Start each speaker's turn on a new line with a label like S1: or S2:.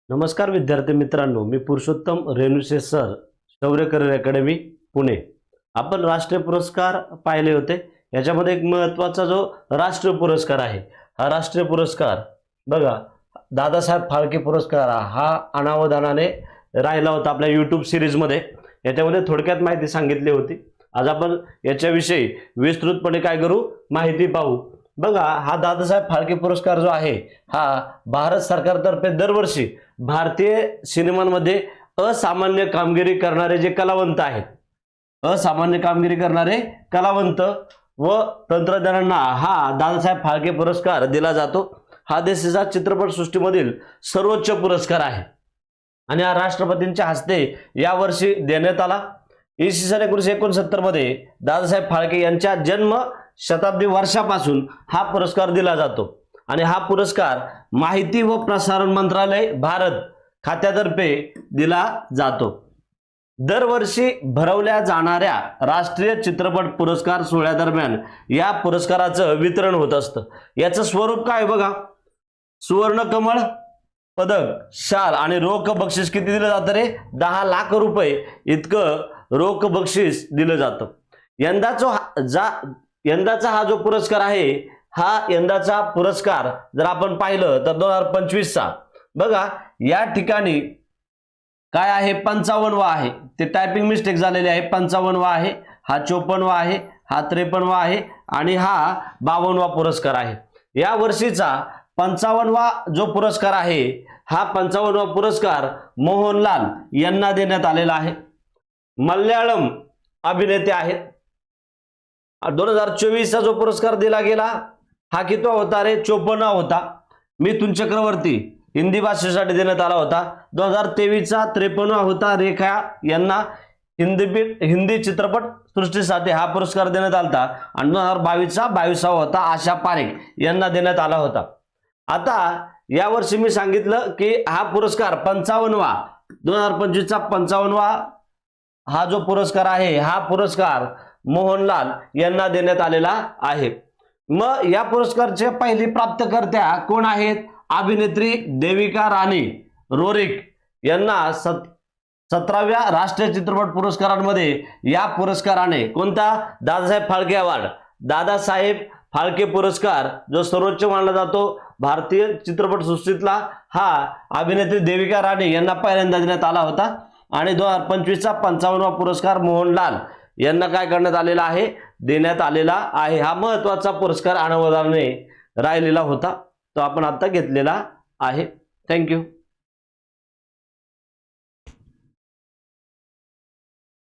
S1: नमस्कार विद्यार्थी मित्रांनो, मी पुरुषोत्तम रेणुशे सर, शौर्य करिअर अकॅडमी पुणे। आपण राष्ट्रीय पुरस्कार पाहिले होते। याच्यामध्ये एक महत्त्वाचा जो राष्ट्रीय पुरस्कार आहे, हा राष्ट्रीय पुरस्कार बघा, दादासाहेब फाळके पुरस्कार हा अनावधानाने राहिला होता आपल्या यूट्यूब सिरीजमध्ये। याच्यामध्ये थोडक्यात माहिती सांगितली होती। आज आपण याच्याविषयी विस्तृतपणे काय करू, माहिती पाहू। बघा, हा दादासाहेब फाळके पुरस्कार जो आहे, हा भारत सरकारतर्फे दरवर्षी भारतीय सिनेमांमध्ये असामान्य कामगिरी करणारे जे कलावंत आहेत, असामान्य कामगिरी करणारे कलावंत व तंत्रज्ञांना हा दादासाहेब फाळके पुरस्कार दिला जातो। हा देशाच्या चित्रपटसृष्टीमधील सर्वोच्च पुरस्कार आहे आणि हा राष्ट्रपतींच्या हस्ते यावर्षी देण्यात आला। इसवी सन 1969 मध्ये दादासाहेब फाळके यांच्या जन्म शताब्दी वर्षापासून हा पुरस्कार दिला जातो आणि हा पुरस्कार माहिती व प्रसारण मंत्रालय भारत खात्यातर्फे दिला जातो। दरवर्षी भरवल्या जाणाऱ्या राष्ट्रीय चित्रपट पुरस्कार सोहळ्यादरम्यान या पुरस्काराचं वितरण होत असतं। याचं स्वरूप काय बघा, सुवर्ण कमळ, पदक, शाल आणि रोख बक्षीस किती दिलं जातं रे, 10 लाख रुपये इतकं रोख बक्षीस दिलं जातं। यंदाचा हा जो पुरस्कार आहे, हा यंदाचा पुरस्कार जर आपण पाहिलं तर 2025 चा बघा, या ठिकाणी काय आहे, 55वा आहे। ते टायपिंग मिस्टेक झालेली आहे। 55वा आहे, हा 54वा आहे, हा 53वा आहे आणि हा 52वा पुरस्कार आहे। या वर्षीचा 55वा जो पुरस्कार आहे, हा 55वा पुरस्कार मोहनलाल यांना देण्यात आलेला आहे। मल्याळम अभिनेते आहेत। 2024 चा जो पुरस्कार दिला गेला, हा कितवा होता रे, 54वा होता। मिथुन चक्रवर्ती हिंदी भाषेसाठी देण्यात आला होता। 2023 चा 53वा होता। रेखा यांना हिंदी चित्रपट सृष्टीसाठी हा पुरस्कार देण्यात आला आणि 2022 चा 22वा होता। आशा पारेख यांना देण्यात आला होता। आता यावर्षी मी सांगितलं की हा पुरस्कार 55वा 2025 चा 55वा हा जो पुरस्कार आहे, हा पुरस्कार मोहनलाल यांना देण्यात आलेला आहे। मग या पुरस्काराचे पहिली प्राप्तकर्त्या कोण आहेत, अभिनेत्री देविका राणी रोरिक यांना 17व्या राष्ट्रीय चित्रपट पुरस्कारांमध्ये या पुरस्काराने कोणता, दादासाहेब फाळके अवॉर्ड, दादासाहेब फाळके पुरस्कार जो सर्वोच्च मानला जातो भारतीय चित्रपट सृष्टीतला, हा अभिनेत्री देविका राणी यांना पहिल्यांदा देण्यात आला होता आणि 2025 चा 55वा पुरस्कार मोहनलाल यांना काय करण्यात आलेला आहे, देण्यात आलेला आहे। हा महत्त्वाचा पुरस्कार अनावधानाने राहिलेला होता, तो आपण आता घेतलेला आहे। थँक्यू।